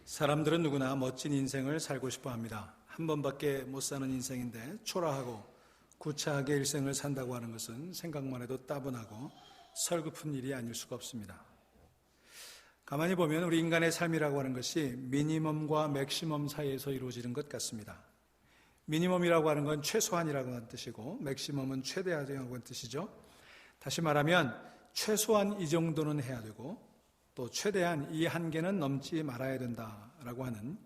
사람들은 누구나 멋진 인생을 살고 싶어 합니다. 한 번밖에 못 사는 인생인데 초라하고 구차하게 일생을 산다고 하는 것은 생각만 해도 따분하고 설렜픈 일이 아닐 수가 없습니다. 가만히 보면 우리 인간의 삶이라고 하는 것이 미니멈과 맥시멈 사이에서 이루어지는 것 같습니다. 미니멈이라고 하는 건 최소한이라고 하는 뜻이고 맥시멈은 최대하다고 하는 뜻이죠. 다시 말하면 최소한 이 정도는 해야 되고 또 최대한 이 한계는 넘지 말아야 된다라고 하는,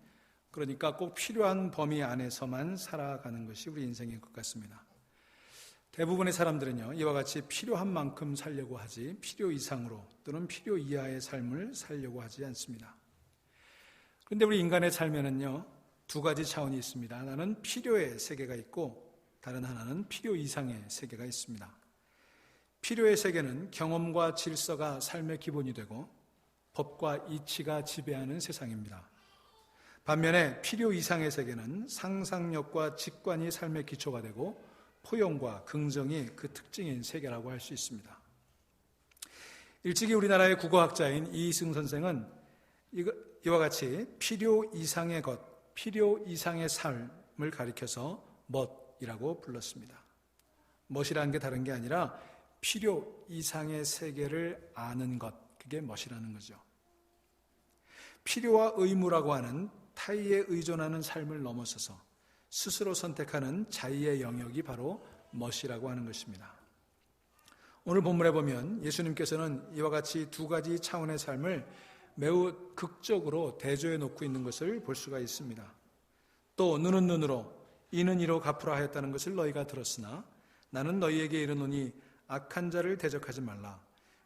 그러니까 꼭 필요한 범위 안에서만 살아가는 것이 우리 인생인 것 같습니다. 대부분의 사람들은요, 이와 같이 필요한 만큼 살려고 하지 필요 이상으로 또는 필요 이하의 삶을 살려고 하지 않습니다. 그런데 우리 인간의 삶에는요, 두 가지 차원이 있습니다. 하나는 필요의 세계가 있고 다른 하나는 필요 이상의 세계가 있습니다. 필요의 세계는 경험과 질서가 삶의 기본이 되고 법과 이치가 지배하는 세상입니다. 반면에 필요 이상의 세계는 상상력과 직관이 삶의 기초가 되고 포용과 긍정이 그 특징인 세계라고 할 수 있습니다. 일찍이 우리나라의 국어학자인 이희승 선생은 이와 같이 필요 이상의 것, 필요 이상의 삶을 가리켜서 멋이라고 불렀습니다. 멋이라는 게 다른 게 아니라 필요 이상의 세계를 아는 것, 그게 멋이라는 거죠. 필요와 의무라고 하는 타의에 의존하는 삶을 넘어서서 스스로 선택하는 자의의 영역이 바로 멋이라고 하는 것입니다. 오늘 본문에 보면 예수님께서는 이와 같이 두 가지 차원의 삶을 매우 극적으로 대조해 놓고 있는 것을 볼 수가 있습니다. 또 눈은 눈으로 이는 이로 갚으라 하였다는 것을 너희가 들었으나 나는 너희에게 이르노니 악한 자를 대적하지 말라.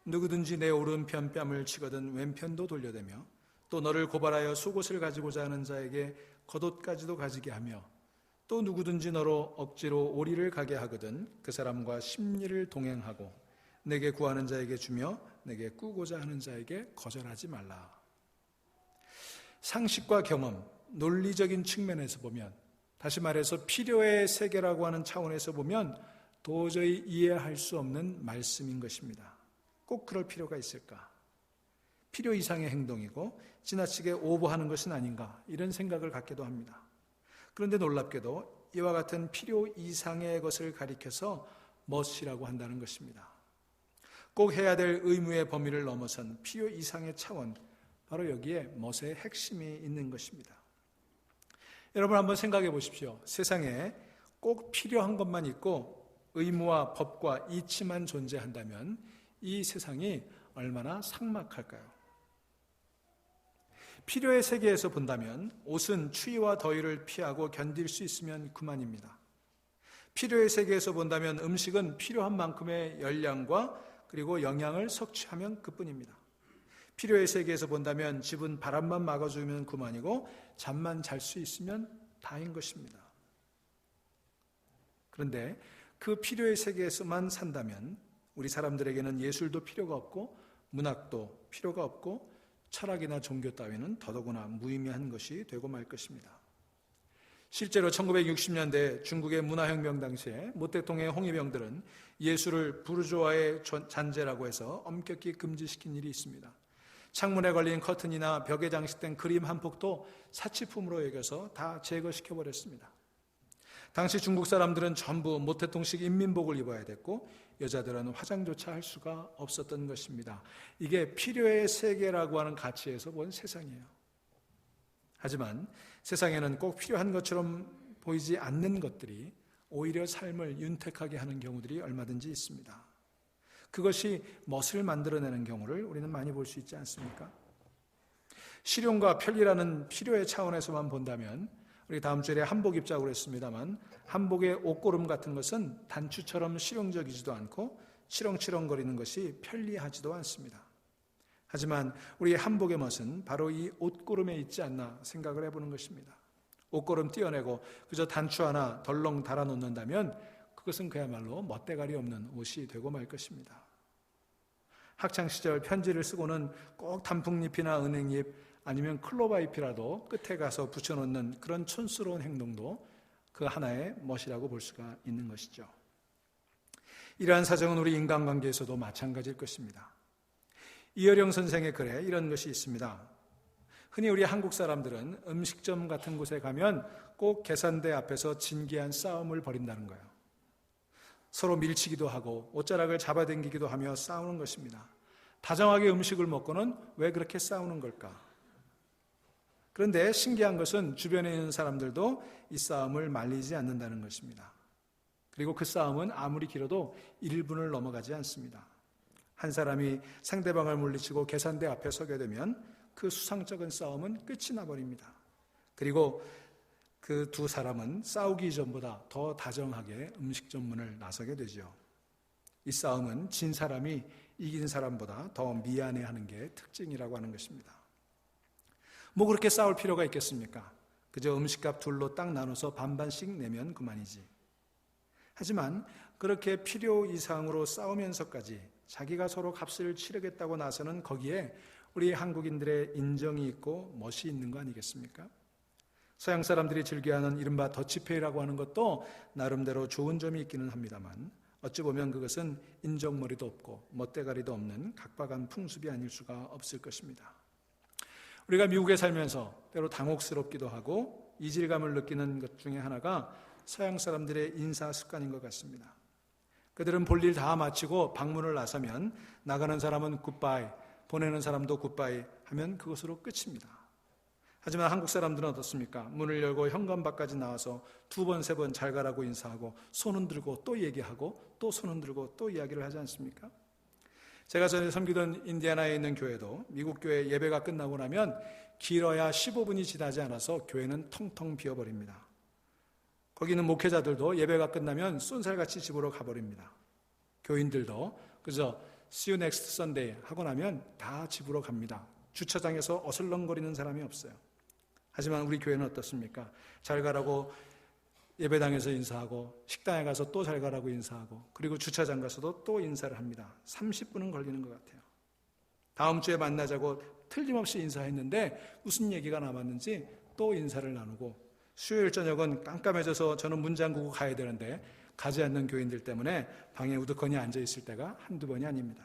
누구든지 내 오른편 뺨을 치거든 왼편도 돌려대며 또 너를 고발하여 속옷을 가지고자 하는 자에게 겉옷까지도 가지게 하며 또 누구든지 너로 억지로 오리를 가게 하거든 그 사람과 심리를 동행하고 내게 구하는 자에게 주며 내게 꾸고자 하는 자에게 거절하지 말라. 상식과 경험, 논리적인 측면에서 보면, 다시 말해서 필요의 세계라고 하는 차원에서 보면 도저히 이해할 수 없는 말씀인 것입니다. 꼭 그럴 필요가 있을까? 필요 이상의 행동이고 지나치게 오버하는 것은 아닌가, 이런 생각을 갖기도 합니다. 그런데 놀랍게도 이와 같은 필요 이상의 것을 가리켜서 멋이라고 한다는 것입니다. 꼭 해야 될 의무의 범위를 넘어선 필요 이상의 차원, 바로 여기에 멋의 핵심이 있는 것입니다. 여러분 한번 생각해 보십시오. 세상에 꼭 필요한 것만 있고 의무와 법과 이치만 존재한다면 이 세상이 얼마나 삭막할까요? 필요의 세계에서 본다면 옷은 추위와 더위를 피하고 견딜 수 있으면 그만입니다. 필요의 세계에서 본다면 음식은 필요한 만큼의 열량과 그리고 영양을 섭취하면 그뿐입니다. 필요의 세계에서 본다면 집은 바람만 막아주면 그만이고 잠만 잘 수 있으면 다인 것입니다. 그런데 그 필요의 세계에서만 산다면 우리 사람들에게는 예술도 필요가 없고 문학도 필요가 없고 철학이나 종교 따위는 더더구나 무의미한 것이 되고 말 것입니다. 실제로 1960년대 중국의 문화혁명 당시에 모택동의 홍위병들은 예술을 부르주아의 잔재라고 해서 엄격히 금지시킨 일이 있습니다. 창문에 걸린 커튼이나 벽에 장식된 그림 한 폭도 사치품으로 여겨서 다 제거시켜버렸습니다. 당시 중국 사람들은 전부 모택동식 인민복을 입어야 됐고 여자들은 화장조차 할 수가 없었던 것입니다. 이게 필요의 세계라고 하는 가치에서 본 세상이에요. 하지만 세상에는 꼭 필요한 것처럼 보이지 않는 것들이 오히려 삶을 윤택하게 하는 경우들이 얼마든지 있습니다. 그것이 멋을 만들어내는 경우를 우리는 많이 볼 수 있지 않습니까? 실용과 편리라는 필요의 차원에서만 본다면 우리 다음 주에 한복 입자고 그랬습니다만 한복의 옷고름 같은 것은 단추처럼 실용적이지도 않고 치렁치렁거리는 것이 편리하지도 않습니다. 하지만 우리 한복의 멋은 바로 이 옷고름에 있지 않나 생각을 해보는 것입니다. 옷고름 떼어내고 그저 단추 하나 덜렁 달아놓는다면 그것은 그야말로 멋대가리 없는 옷이 되고 말 것입니다. 학창시절 편지를 쓰고는 꼭 단풍잎이나 은행잎 아니면 클로바 잎이라도 끝에 가서 붙여놓는 그런 촌스러운 행동도 그 하나의 멋이라고 볼 수가 있는 것이죠. 이러한 사정은 우리 인간관계에서도 마찬가지일 것입니다. 이어령 선생의 글에 이런 것이 있습니다. 흔히 우리 한국 사람들은 음식점 같은 곳에 가면 꼭 계산대 앞에서 진기한 싸움을 벌인다는 거예요. 서로 밀치기도 하고 옷자락을 잡아당기기도 하며 싸우는 것입니다. 다정하게 음식을 먹고는 왜 그렇게 싸우는 걸까? 그런데 신기한 것은 주변에 있는 사람들도 이 싸움을 말리지 않는다는 것입니다. 그리고 그 싸움은 아무리 길어도 1분을 넘어가지 않습니다. 한 사람이 상대방을 물리치고 계산대 앞에 서게 되면 그 수상쩍은 싸움은 끝이 나버립니다. 그리고 그 두 사람은 싸우기 전보다 더 다정하게 음식점 문을 나서게 되죠. 이 싸움은 진 사람이 이긴 사람보다 더 미안해하는 게 특징이라고 하는 것입니다. 뭐 그렇게 싸울 필요가 있겠습니까? 그저 음식값 둘로 딱 나눠서 반반씩 내면 그만이지. 하지만 그렇게 필요 이상으로 싸우면서까지 자기가 서로 값을 치르겠다고 나서는 거기에 우리 한국인들의 인정이 있고 멋이 있는 거 아니겠습니까? 서양 사람들이 즐겨하는 이른바 더치페이라고 하는 것도 나름대로 좋은 점이 있기는 합니다만 어찌 보면 그것은 인정머리도 없고 멋대가리도 없는 각박한 풍습이 아닐 수가 없을 것입니다. 우리가 미국에 살면서 때로 당혹스럽기도 하고 이질감을 느끼는 것 중에 하나가 서양 사람들의 인사 습관인 것 같습니다. 그들은 볼일 다 마치고 방문을 나서면 나가는 사람은 굿바이, 보내는 사람도 굿바이 하면 그것으로 끝입니다. 하지만 한국 사람들은 어떻습니까? 문을 열고 현관밖까지 나와서 2번, 3번 잘 가라고 인사하고 손 흔들고 또 얘기하고 또 손 흔들고 또 이야기를 하지 않습니까? 제가 전에 섬기던 인디애나에 있는 교회도 미국 교회 예배가 끝나고 나면 길어야 15분이 지나지 않아서 교회는 텅텅 비어버립니다. 거기 있는 목회자들도 예배가 끝나면 쏜살같이 집으로 가버립니다. 교인들도 그저 See you next Sunday 하고 나면 다 집으로 갑니다. 주차장에서 어슬렁거리는 사람이 없어요. 하지만 우리 교회는 어떻습니까? 잘 가라고 예배당에서 인사하고 식당에 가서 또 잘 가라고 인사하고 그리고 주차장 가서도 또 인사를 합니다. 30분은 걸리는 것 같아요. 다음 주에 만나자고 틀림없이 인사했는데 무슨 얘기가 남았는지 또 인사를 나누고 수요일 저녁은 깜깜해져서 저는 문 잠그고 가야 되는데 가지 않는 교인들 때문에 방에 우두커니 앉아 있을 때가 한두 번이 아닙니다.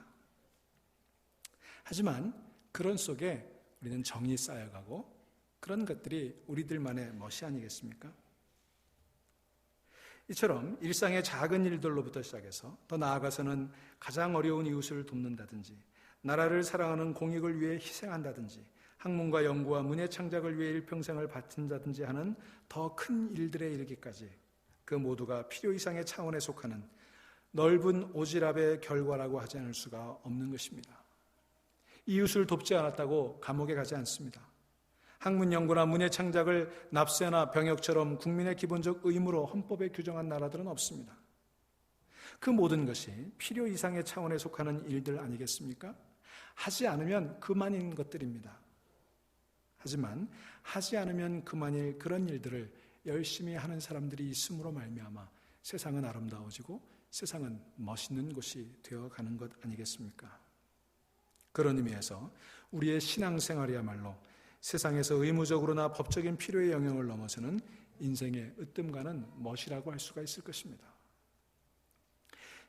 하지만 그런 속에 우리는 정이 쌓여가고 그런 것들이 우리들만의 멋이 아니겠습니까? 이처럼 일상의 작은 일들로부터 시작해서 더 나아가서는 가장 어려운 이웃을 돕는다든지 나라를 사랑하는 공익을 위해 희생한다든지 학문과 연구와 문의 창작을 위해 일평생을 바친다든지 하는 더 큰 일들에 이르기까지 그 모두가 필요 이상의 차원에 속하는 넓은 오지랖의 결과라고 하지 않을 수가 없는 것입니다. 이웃을 돕지 않았다고 감옥에 가지 않습니다. 학문 연구나 문의 창작을 납세나 병역처럼 국민의 기본적 의무로 헌법에 규정한 나라들은 없습니다. 그 모든 것이 필요 이상의 차원에 속하는 일들 아니겠습니까? 하지 않으면 그만인 것들입니다. 하지만 하지 않으면 그만일 그런 일들을 열심히 하는 사람들이 있음으로 말미암아 세상은 아름다워지고 세상은 멋있는 곳이 되어가는 것 아니겠습니까? 그런 의미에서 우리의 신앙생활이야말로 세상에서 의무적으로나 법적인 필요의 영역을 넘어서는 인생의 으뜸가는 멋이라고 할 수가 있을 것입니다.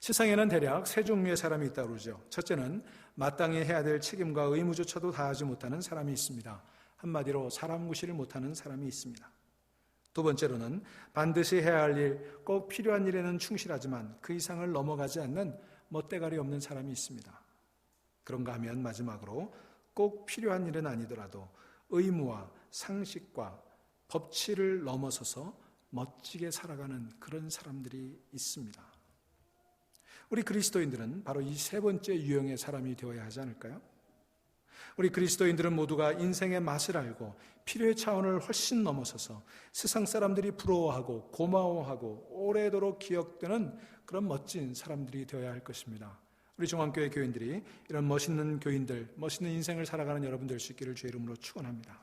세상에는 대략 세 종류의 사람이 있다고 그러죠. 첫째는 마땅히 해야 될 책임과 의무조차도 다하지 못하는 사람이 있습니다. 한마디로 사람 구실을 못하는 사람이 있습니다. 두 번째로는 반드시 해야 할 일, 꼭 필요한 일에는 충실하지만 그 이상을 넘어가지 않는 멋대가리 없는 사람이 있습니다. 그런가 하면 마지막으로 꼭 필요한 일은 아니더라도 의무와 상식과 법치를 넘어서서 멋지게 살아가는 그런 사람들이 있습니다. 우리 그리스도인들은 바로 이 세 번째 유형의 사람이 되어야 하지 않을까요? 우리 그리스도인들은 모두가 인생의 맛을 알고 필요의 차원을 훨씬 넘어서서 세상 사람들이 부러워하고 고마워하고 오래도록 기억되는 그런 멋진 사람들이 되어야 할 것입니다. 우리 중앙교회 교인들이 이런 멋있는 교인들, 멋있는 인생을 살아가는 여러분 될 수 있기를 주의 이름으로 축원합니다.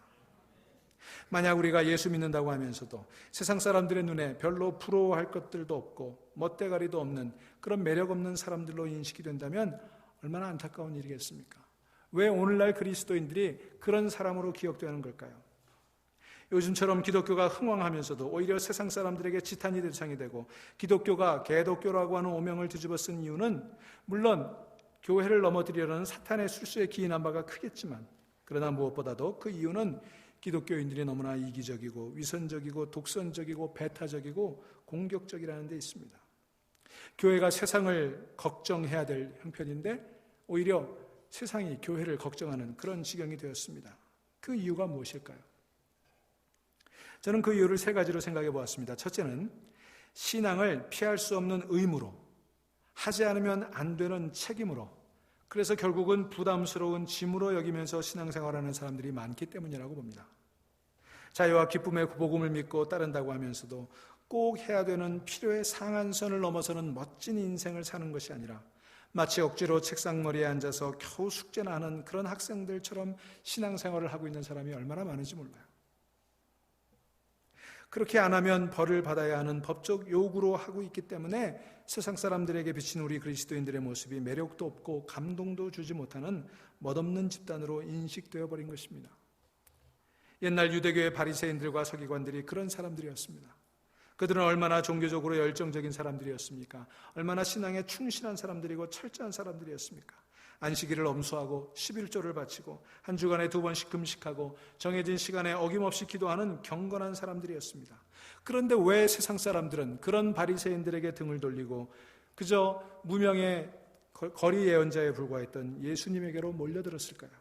만약 우리가 예수 믿는다고 하면서도 세상 사람들의 눈에 별로 부러워할 것들도 없고 멋대가리도 없는 그런 매력 없는 사람들로 인식이 된다면 얼마나 안타까운 일이겠습니까? 왜 오늘날 그리스도인들이 그런 사람으로 기억되는 걸까요? 요즘처럼 기독교가 흥왕하면서도 오히려 세상 사람들에게 지탄이 대상이 되고 기독교가 개독교라고 하는 오명을 뒤집어 쓴 이유는 물론 교회를 넘어뜨리려는 사탄의 술수에 기인한 바가 크겠지만 그러나 무엇보다도 그 이유는 기독교인들이 너무나 이기적이고 위선적이고 독선적이고 배타적이고 공격적이라는 데 있습니다. 교회가 세상을 걱정해야 될 형편인데 오히려 세상이 교회를 걱정하는 그런 지경이 되었습니다. 그 이유가 무엇일까요? 저는 그 이유를 세 가지로 생각해 보았습니다. 첫째는 신앙을 피할 수 없는 의무로, 하지 않으면 안 되는 책임으로, 그래서 결국은 부담스러운 짐으로 여기면서 신앙생활하는 사람들이 많기 때문이라고 봅니다. 자유와 기쁨의 복음을 믿고 따른다고 하면서도 꼭 해야 되는 필요의 상한선을 넘어서는 멋진 인생을 사는 것이 아니라 마치 억지로 책상머리에 앉아서 겨우 숙제나 하는 그런 학생들처럼 신앙생활을 하고 있는 사람이 얼마나 많은지 몰라요. 그렇게 안 하면 벌을 받아야 하는 법적 요구로 하고 있기 때문에 세상 사람들에게 비친 우리 그리스도인들의 모습이 매력도 없고 감동도 주지 못하는 멋없는 집단으로 인식되어 버린 것입니다. 옛날 유대교의 바리새인들과 서기관들이 그런 사람들이었습니다. 그들은 얼마나 종교적으로 열정적인 사람들이었습니까? 얼마나 신앙에 충실한 사람들이고 철저한 사람들이었습니까? 안식일을 엄수하고 11조를 바치고 한 주간에 2번씩 금식하고 정해진 시간에 어김없이 기도하는 경건한 사람들이었습니다. 그런데 왜 세상 사람들은 그런 바리새인들에게 등을 돌리고 그저 무명의 거리 예언자에 불과했던 예수님에게로 몰려들었을까요?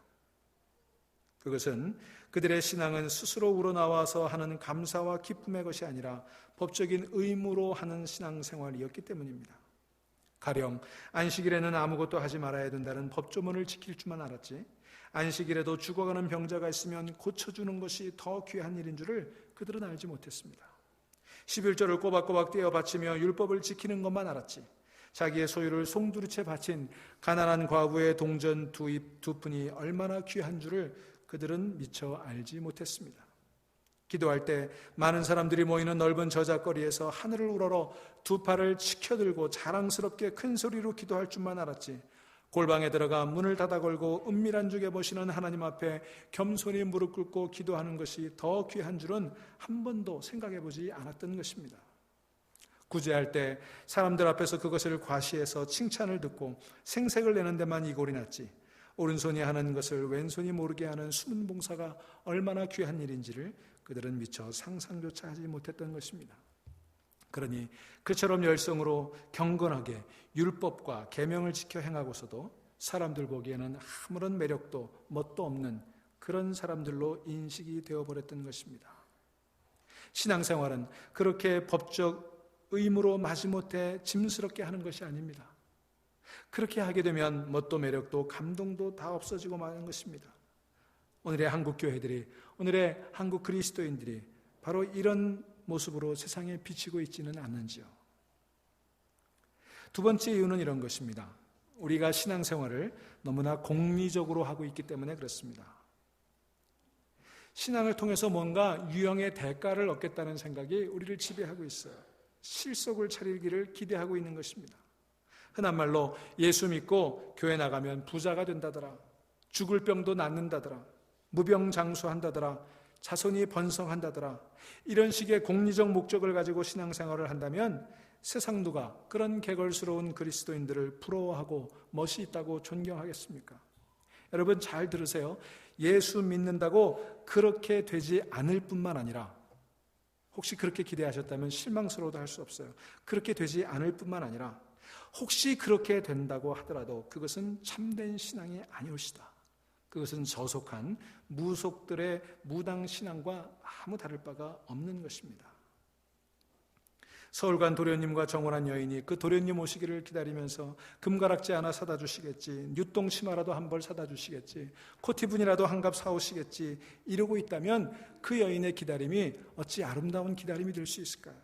그것은 그들의 신앙은 스스로 우러나와서 하는 감사와 기쁨의 것이 아니라 법적인 의무로 하는 신앙생활이었기 때문입니다. 가령 안식일에는 아무것도 하지 말아야 된다는 법조문을 지킬 줄만 알았지, 안식일에도 죽어가는 병자가 있으면 고쳐주는 것이 더 귀한 일인 줄을 그들은 알지 못했습니다. 11조를 꼬박꼬박 떼어 바치며 율법을 지키는 것만 알았지, 자기의 소유를 송두리째 바친 가난한 과부의 동전 두 푼이 얼마나 귀한 줄을 그들은 미처 알지 못했습니다. 기도할 때 많은 사람들이 모이는 넓은 저작거리에서 하늘을 우러러 두 팔을 치켜들고 자랑스럽게 큰 소리로 기도할 줄만 알았지, 골방에 들어가 문을 닫아 걸고 은밀한 중에 보시는 하나님 앞에 겸손히 무릎 꿇고 기도하는 것이 더 귀한 줄은 한 번도 생각해 보지 않았던 것입니다. 구제할 때 사람들 앞에서 그것을 과시해서 칭찬을 듣고 생색을 내는 데만 이골이 났지, 오른손이 하는 것을 왼손이 모르게 하는 숨은 봉사가 얼마나 귀한 일인지를 그들은 미처 상상조차 하지 못했던 것입니다. 그러니 그처럼 열성으로 경건하게 율법과 계명을 지켜 행하고서도 사람들 보기에는 아무런 매력도 멋도 없는 그런 사람들로 인식이 되어버렸던 것입니다. 신앙생활은 그렇게 법적 의무로 마지못해 짐스럽게 하는 것이 아닙니다. 그렇게 하게 되면 멋도 매력도 감동도 다 없어지고 마는 것입니다. 오늘의 한국 교회들이, 오늘의 한국 그리스도인들이 바로 이런 모습으로 세상에 비치고 있지는 않는지요. 두 번째 이유는 이런 것입니다. 우리가 신앙생활을 너무나 공리적으로 하고 있기 때문에 그렇습니다. 신앙을 통해서 뭔가 유형의 대가를 얻겠다는 생각이 우리를 지배하고 있어요. 실속을 차리기를 기대하고 있는 것입니다. 흔한 말로 예수 믿고 교회 나가면 부자가 된다더라, 죽을 병도 낫는다더라, 무병장수한다더라, 자손이 번성한다더라, 이런 식의 공리적 목적을 가지고 신앙생활을 한다면 세상 누가 그런 개걸스러운 그리스도인들을 부러워하고 멋이 있다고 존경하겠습니까? 여러분 잘 들으세요. 예수 믿는다고 그렇게 되지 않을 뿐만 아니라, 혹시 그렇게 기대하셨다면 실망스러워도 할 수 없어요. 그렇게 되지 않을 뿐만 아니라 혹시 그렇게 된다고 하더라도 그것은 참된 신앙이 아니오시다. 그것은 저속한 무속들의 무당 신앙과 아무 다를 바가 없는 것입니다. 서울 간 도련님과 정혼한 여인이 그 도련님 오시기를 기다리면서 금가락지 하나 사다 주시겠지, 뉴똥 치마라도 한 벌 사다 주시겠지, 코티분이라도 한 갑 사오시겠지 이러고 있다면 그 여인의 기다림이 어찌 아름다운 기다림이 될 수 있을까요?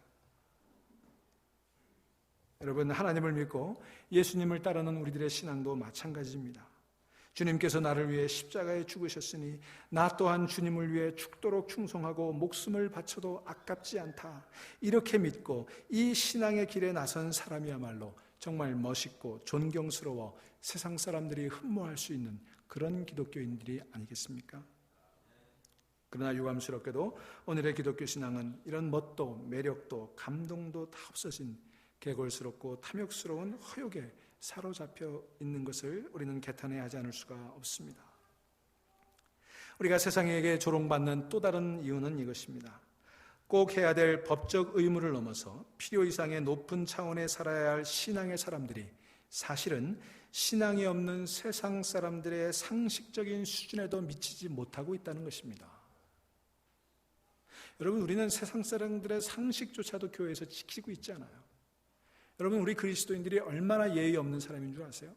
여러분, 하나님을 믿고 예수님을 따르는 우리들의 신앙도 마찬가지입니다. 주님께서 나를 위해 십자가에 죽으셨으니 나 또한 주님을 위해 죽도록 충성하고 목숨을 바쳐도 아깝지 않다, 이렇게 믿고 이 신앙의 길에 나선 사람이야말로 정말 멋있고 존경스러워 세상 사람들이 흠모할 수 있는 그런 기독교인들이 아니겠습니까? 그러나 유감스럽게도 오늘의 기독교 신앙은 이런 멋도 매력도 감동도 다 없어진 개걸스럽고 탐욕스러운 허욕에 사로잡혀 있는 것을 우리는 개탄해야 하지 않을 수가 없습니다. 우리가 세상에게 조롱받는 또 다른 이유는 이것입니다. 꼭 해야 될 법적 의무를 넘어서 필요 이상의 높은 차원에 살아야 할 신앙의 사람들이 사실은 신앙이 없는 세상 사람들의 상식적인 수준에도 미치지 못하고 있다는 것입니다. 여러분, 우리는 세상 사람들의 상식조차도 교회에서 지키고 있지 않아요. 여러분, 우리 그리스도인들이 얼마나 예의 없는 사람인 줄 아세요?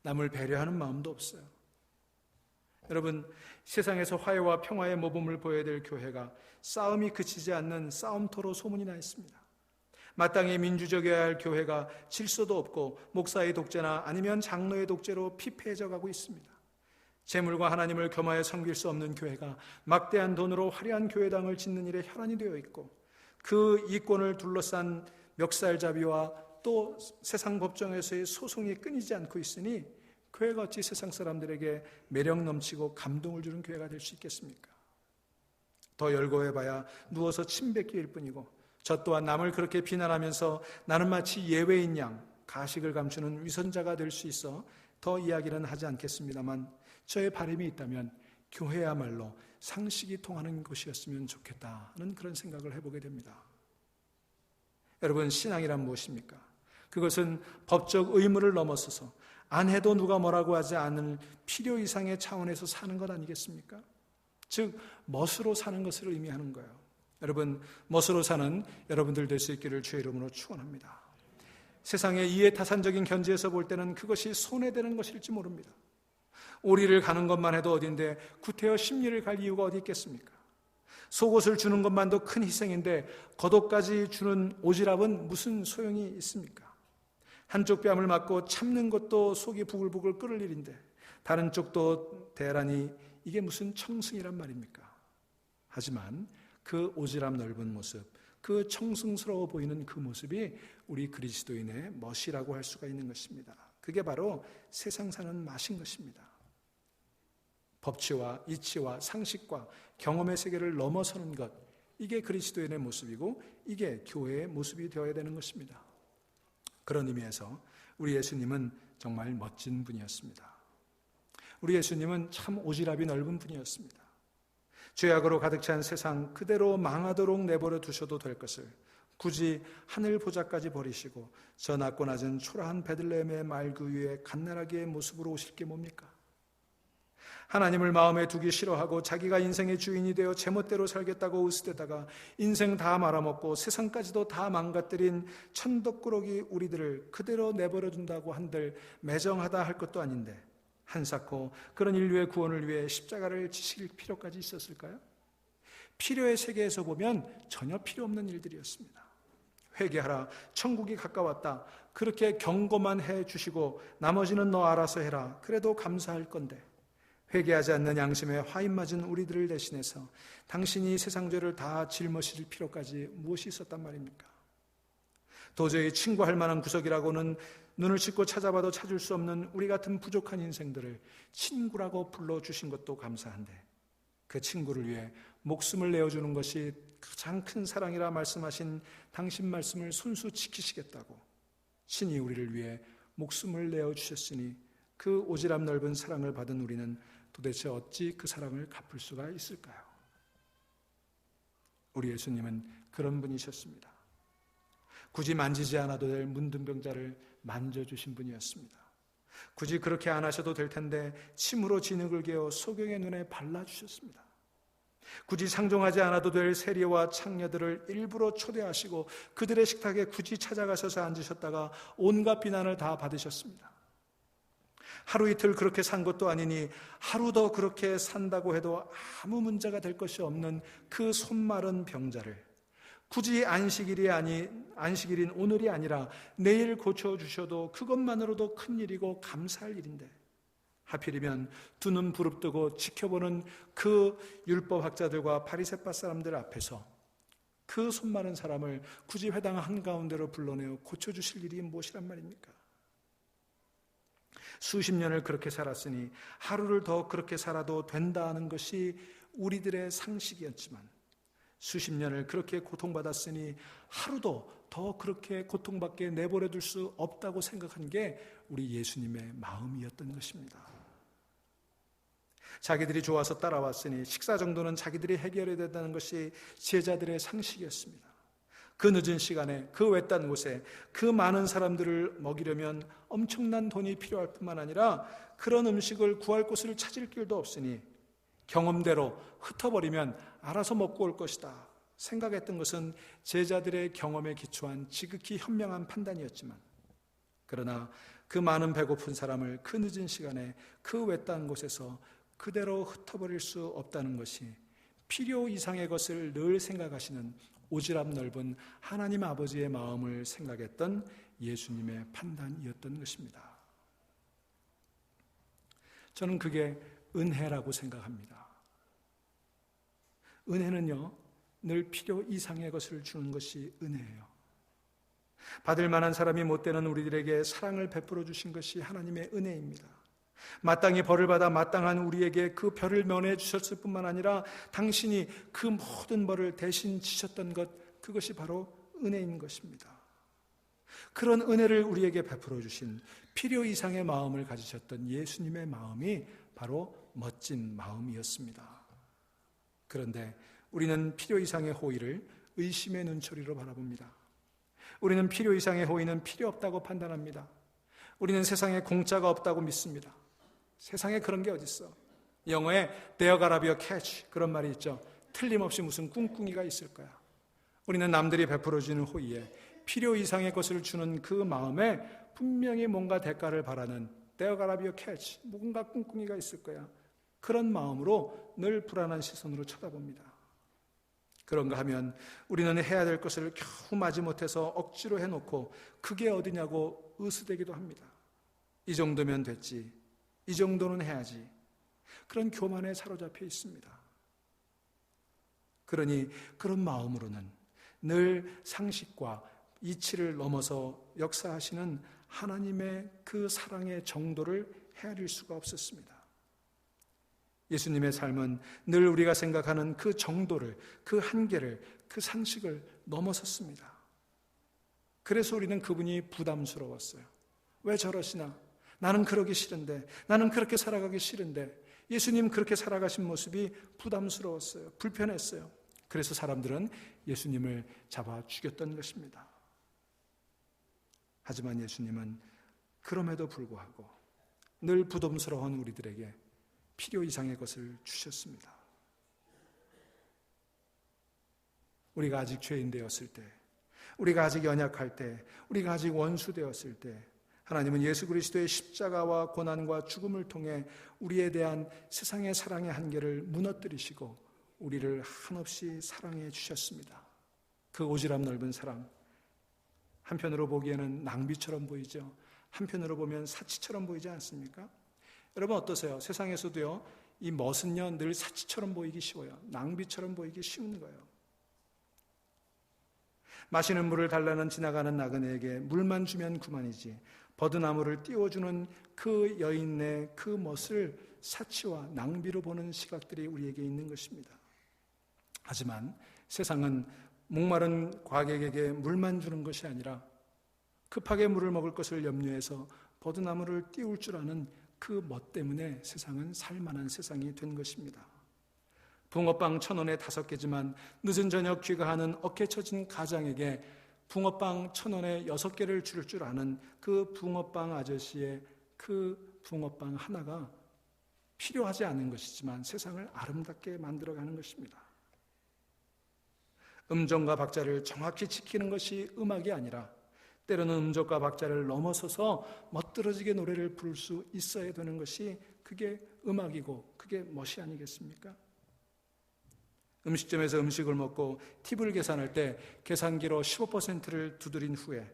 남을 배려하는 마음도 없어요. 여러분, 세상에서 화해와 평화의 모범을 보여야 될 교회가 싸움이 그치지 않는 싸움터로 소문이 나 있습니다. 마땅히 민주적이어야 할 교회가 질서도 없고 목사의 독재나 아니면 장로의 독재로 피폐해져 가고 있습니다. 재물과 하나님을 겸하여 섬길 수 없는 교회가 막대한 돈으로 화려한 교회당을 짓는 일에 혈안이 되어 있고, 그 이권을 둘러싼 멱살잡이와 또 세상 법정에서의 소송이 끊이지 않고 있으니 교회가 어찌 세상 사람들에게 매력 넘치고 감동을 주는 교회가 될 수 있겠습니까? 더 열거해봐야 누워서 침 뱉기일 뿐이고, 저 또한 남을 그렇게 비난하면서 나는 마치 예외인 양 가식을 감추는 위선자가 될 수 있어 더 이야기는 하지 않겠습니다만, 저의 바람이 있다면 교회야말로 상식이 통하는 곳이었으면 좋겠다는 그런 생각을 해보게 됩니다. 여러분, 신앙이란 무엇입니까? 그것은 법적 의무를 넘어서서 안 해도 누가 뭐라고 하지 않을 필요 이상의 차원에서 사는 것 아니겠습니까? 즉, 멋으로 사는 것을 의미하는 거예요. 여러분, 멋으로 사는 여러분들 될 수 있기를 주의 이름으로 축원합니다. 세상의 이해타산적인 견지에서 볼 때는 그것이 손해되는 것일지 모릅니다. 오리를 가는 것만 해도 어딘데 구태여 십리를 갈 이유가 어디 있겠습니까? 속옷을 주는 것만도 큰 희생인데 겉옷까지 주는 오지랖은 무슨 소용이 있습니까? 한쪽 뺨을 맞고 참는 것도 속이 부글부글 끓을 일인데 다른 쪽도 대라니 이게 무슨 청승이란 말입니까? 하지만 그 오지랖 넓은 모습, 그 청승스러워 보이는 그 모습이 우리 그리스도인의 멋이라고 할 수가 있는 것입니다. 그게 바로 세상 사는 맛인 것입니다. 법치와 이치와 상식과 경험의 세계를 넘어서는 것, 이게 그리스도인의 모습이고 이게 교회의 모습이 되어야 되는 것입니다. 그런 의미에서 우리 예수님은 정말 멋진 분이었습니다. 우리 예수님은 참 오지랖이 넓은 분이었습니다. 죄악으로 가득 찬 세상 그대로 망하도록 내버려 두셔도 될 것을 굳이 하늘 보좌까지 버리시고 저 낮고 낮은 초라한 베들레헴의 말그 위에 갓나라기의 모습으로 오실 게 뭡니까? 하나님을 마음에 두기 싫어하고 자기가 인생의 주인이 되어 제멋대로 살겠다고 으스대다가 인생 다 말아먹고 세상까지도 다 망가뜨린 천덕꾸러기 우리들을 그대로 내버려 둔다고 한들 매정하다 할 것도 아닌데 한사코 그런 인류의 구원을 위해 십자가를 지실 필요까지 있었을까요? 필요의 세계에서 보면 전혀 필요 없는 일들이었습니다. 회개하라, 천국이 가까웠다, 그렇게 경고만 해주시고 나머지는 너 알아서 해라, 그래도 감사할 건데 회개하지 않는 양심에 화인맞은 우리들을 대신해서 당신이 세상 죄를 다 짊어질 필요까지 무엇이 있었단 말입니까? 도저히 친구할 만한 구석이라고는 눈을 씻고 찾아봐도 찾을 수 없는 우리 같은 부족한 인생들을 친구라고 불러주신 것도 감사한데 그 친구를 위해 목숨을 내어주는 것이 가장 큰 사랑이라 말씀하신 당신 말씀을 손수 지키시겠다고 신이 우리를 위해 목숨을 내어주셨으니 그 오지랖 넓은 사랑을 받은 우리는 도대체 어찌 그 사랑을 갚을 수가 있을까요? 우리 예수님은 그런 분이셨습니다. 굳이 만지지 않아도 될 문둥병자를 만져주신 분이었습니다. 굳이 그렇게 안 하셔도 될 텐데 침으로 진흙을 개어 소경의 눈에 발라주셨습니다. 굳이 상종하지 않아도 될 세리와 창녀들을 일부러 초대하시고 그들의 식탁에 굳이 찾아가셔서 앉으셨다가 온갖 비난을 다 받으셨습니다. 하루 이틀 그렇게 산 것도 아니니 하루 더 그렇게 산다고 해도 아무 문제가 될 것이 없는 그 손마른 병자를 굳이 안식일인 오늘이 아니라 내일 고쳐주셔도 그것만으로도 큰일이고 감사할 일인데 하필이면 두 눈 부릅뜨고 지켜보는 그 율법학자들과 바리새파 사람들 앞에서 그 손마른 사람을 굳이 회당 한가운데로 불러내어 고쳐주실 일이 무엇이란 말입니까? 수십 년을 그렇게 살았으니 하루를 더 그렇게 살아도 된다는 것이 우리들의 상식이었지만 수십 년을 그렇게 고통받았으니 하루도 더 그렇게 고통받게 내버려 둘 수 없다고 생각한 게 우리 예수님의 마음이었던 것입니다. 자기들이 좋아서 따라왔으니 식사 정도는 자기들이 해결해야 된다는 것이 제자들의 상식이었습니다. 그 늦은 시간에 그 외딴 곳에 그 많은 사람들을 먹이려면 엄청난 돈이 필요할 뿐만 아니라 그런 음식을 구할 곳을 찾을 길도 없으니 경험대로 흩어버리면 알아서 먹고 올 것이다 생각했던 것은 제자들의 경험에 기초한 지극히 현명한 판단이었지만, 그러나 그 많은 배고픈 사람을 그 늦은 시간에 그 외딴 곳에서 그대로 흩어버릴 수 없다는 것이 필요 이상의 것을 늘 생각하시는 오지랖 넓은 하나님 아버지의 마음을 생각했던 예수님의 판단이었던 것입니다. 저는 그게 은혜라고 생각합니다. 은혜는요, 늘 필요 이상의 것을 주는 것이 은혜예요. 받을 만한 사람이 못 되는 우리들에게 사랑을 베풀어 주신 것이 하나님의 은혜입니다. 마땅히 벌을 받아 마땅한 우리에게 그 벌을 면해 주셨을 뿐만 아니라 당신이 그 모든 벌을 대신 지셨던 것, 그것이 바로 은혜인 것입니다. 그런 은혜를 우리에게 베풀어 주신 필요 이상의 마음을 가지셨던 예수님의 마음이 바로 멋진 마음이었습니다. 그런데 우리는 필요 이상의 호의를 의심의 눈초리로 바라봅니다. 우리는 필요 이상의 호의는 필요 없다고 판단합니다. 우리는 세상에 공짜가 없다고 믿습니다. 세상에 그런 게 어딨어. 영어에 There gotta be a catch, 그런 말이 있죠. 틀림없이 무슨 꿍꿍이가 있을 거야. 우리는 남들이 베풀어주는 호의에 필요 이상의 것을 주는 그 마음에 분명히 뭔가 대가를 바라는 There gotta be a catch, 뭔가 꿍꿍이가 있을 거야. 그런 마음으로 늘 불안한 시선으로 쳐다봅니다. 그런가 하면 우리는 해야 될 것을 겨우 마지못해서 억지로 해놓고 그게 어디냐고 으스대기도 합니다. 이 정도면 됐지, 이 정도는 해야지, 그런 교만에 사로잡혀 있습니다. 그러니 그런 마음으로는 늘 상식과 이치를 넘어서 역사하시는 하나님의 그 사랑의 정도를 헤아릴 수가 없었습니다. 예수님의 삶은 늘 우리가 생각하는 그 정도를, 그 한계를, 그 상식을 넘어섰습니다. 그래서 우리는 그분이 부담스러웠어요. 왜 저러시나? 나는 그러기 싫은데, 나는 그렇게 살아가기 싫은데, 예수님 그렇게 살아가신 모습이 부담스러웠어요. 불편했어요. 그래서 사람들은 예수님을 잡아 죽였던 것입니다. 하지만 예수님은 그럼에도 불구하고 늘 부담스러운 우리들에게 필요 이상의 것을 주셨습니다. 우리가 아직 죄인 되었을 때, 우리가 아직 연약할 때, 우리가 아직 원수 되었을 때, 하나님은 예수 그리스도의 십자가와 고난과 죽음을 통해 우리에 대한 세상의 사랑의 한계를 무너뜨리시고 우리를 한없이 사랑해 주셨습니다. 그 오지랖 넓은 사랑, 한편으로 보기에는 낭비처럼 보이죠. 한편으로 보면 사치처럼 보이지 않습니까? 여러분 어떠세요? 세상에서도요, 이 멋은요 늘 사치처럼 보이기 쉬워요. 낭비처럼 보이기 쉬운 거예요. 마시는 물을 달라는 지나가는 나그네에게 물만 주면 그만이지, 버드나무를 띄워주는 그 여인의 그 멋을 사치와 낭비로 보는 시각들이 우리에게 있는 것입니다. 하지만 세상은 목마른 과객에게 물만 주는 것이 아니라 급하게 물을 먹을 것을 염려해서 버드나무를 띄울 줄 아는 그 멋 때문에 세상은 살만한 세상이 된 것입니다. 붕어빵 1,000원에 5개지만 늦은 저녁 귀가하는 어깨 처진 가장에게 붕어빵 1,000원에 6개를 줄 줄 아는 그 붕어빵 아저씨의 그 붕어빵 하나가 필요하지 않은 것이지만 세상을 아름답게 만들어가는 것입니다. 음정과 박자를 정확히 지키는 것이 음악이 아니라 때로는 음정과 박자를 넘어서서 멋들어지게 노래를 부를 수 있어야 되는 것이 그게 음악이고 그게 멋이 아니겠습니까? 음식점에서 음식을 먹고 팁을 계산할 때 계산기로 15%를 두드린 후에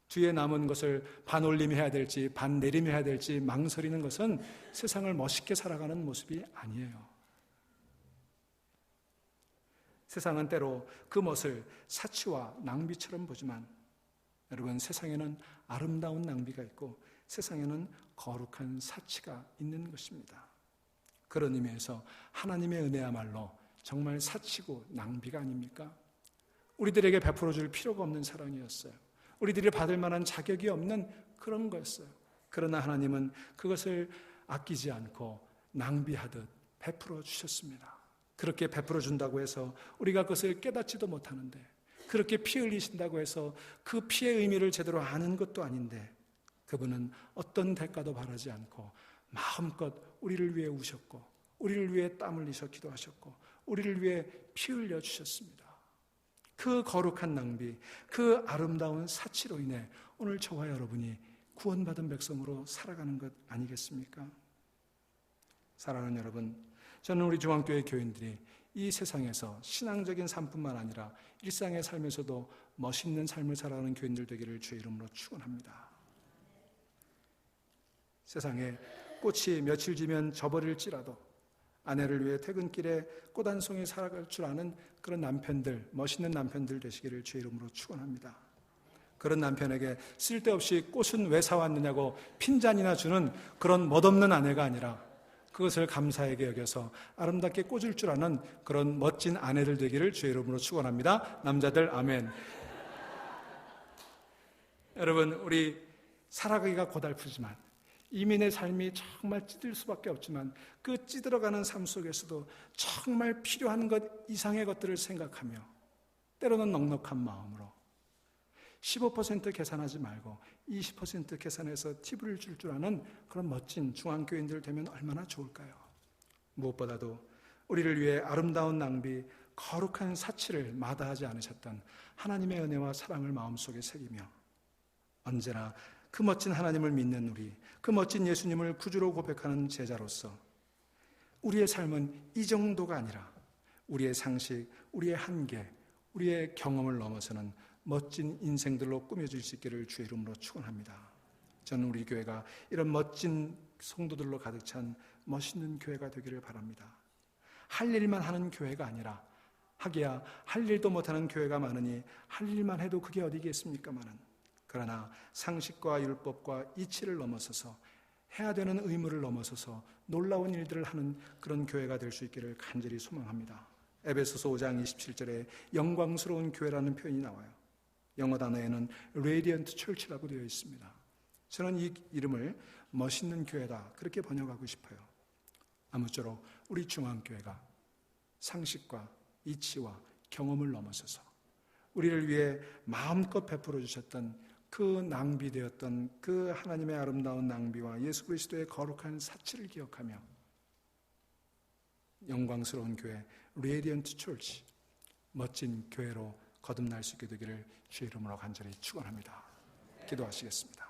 뒤에 남은 것을 반 올림해야 될지 반 내림해야 될지 망설이는 것은 세상을 멋있게 살아가는 모습이 아니에요. 세상은 때로 그 멋을 사치와 낭비처럼 보지만 여러분, 세상에는 아름다운 낭비가 있고 세상에는 거룩한 사치가 있는 것입니다. 그런 의미에서 하나님의 은혜야말로 정말 사치고 낭비가 아닙니까? 우리들에게 베풀어줄 필요가 없는 사랑이었어요. 우리들이 받을 만한 자격이 없는 그런 거였어요. 그러나 하나님은 그것을 아끼지 않고 낭비하듯 베풀어 주셨습니다. 그렇게 베풀어 준다고 해서 우리가 그것을 깨닫지도 못하는데, 그렇게 피 흘리신다고 해서 그 피의 의미를 제대로 아는 것도 아닌데, 그분은 어떤 대가도 바라지 않고 마음껏 우리를 위해 우셨고, 우리를 위해 땀 흘리셔 기도하셨고, 우리를 위해 피 흘려 주셨습니다. 그 거룩한 낭비, 그 아름다운 사치로 인해 오늘 저와 여러분이 구원받은 백성으로 살아가는 것 아니겠습니까? 사랑하는 여러분, 저는 우리 중앙교회 교인들이 이 세상에서 신앙적인 삶뿐만 아니라 일상의 삶에서도 멋있는 삶을 살아가는 교인들 되기를 주의 이름으로 축원합니다. 세상에 꽃이 며칠 지면 져버릴지라도 아내를 위해 퇴근길에 꽃 한 송이 살아갈 줄 아는 그런 남편들, 멋있는 남편들 되시기를 주의 이름으로 축원합니다. 그런 남편에게 쓸데없이 꽃은 왜 사왔느냐고 핀잔이나 주는 그런 멋없는 아내가 아니라 그것을 감사하게 여겨서 아름답게 꽂을 줄 아는 그런 멋진 아내들 되기를 주의 이름으로 축원합니다. 남자들 아멘. 여러분, 우리 살아가기가 고달프지만, 이민의 삶이 정말 찌들 수밖에 없지만, 그 찌들어가는 삶 속에서도 정말 필요한 것 이상의 것들을 생각하며 때로는 넉넉한 마음으로 15% 계산하지 말고 20% 계산해서 팁을 줄 줄 아는 그런 멋진 중앙교인들 되면 얼마나 좋을까요? 무엇보다도 우리를 위해 아름다운 낭비, 거룩한 사치를 마다하지 않으셨던 하나님의 은혜와 사랑을 마음속에 새기며 언제나 그 멋진 하나님을 믿는 우리, 그 멋진 예수님을 구주로 고백하는 제자로서 우리의 삶은 이 정도가 아니라 우리의 상식, 우리의 한계, 우리의 경험을 넘어서는 멋진 인생들로 꾸며질 수 있기를 주의 이름으로 축원합니다. 저는 우리 교회가 이런 멋진 성도들로 가득 찬 멋있는 교회가 되기를 바랍니다. 할 일만 하는 교회가 아니라, 하기야 할 일도 못하는 교회가 많으니 할 일만 해도 그게 어디겠습니까마는, 그러나 상식과 율법과 이치를 넘어서서 해야 되는 의무를 넘어서서 놀라운 일들을 하는 그런 교회가 될 수 있기를 간절히 소망합니다. 에베소서 5장 27절에 영광스러운 교회라는 표현이 나와요. 영어 단어에는 Radiant Church라고 되어 있습니다. 저는 이 이름을 멋있는 교회다 그렇게 번역하고 싶어요. 아무쪼록 우리 중앙교회가 상식과 이치와 경험을 넘어서서 우리를 위해 마음껏 베풀어 주셨던 그 낭비되었던 그 하나님의 아름다운 낭비와 예수 그리스도의 거룩한 사치를 기억하며 영광스러운 교회 Radiant Church, 멋진 교회로 거듭날 수 있게 되기를 주의 이름으로 간절히 축원합니다. 기도하시겠습니다.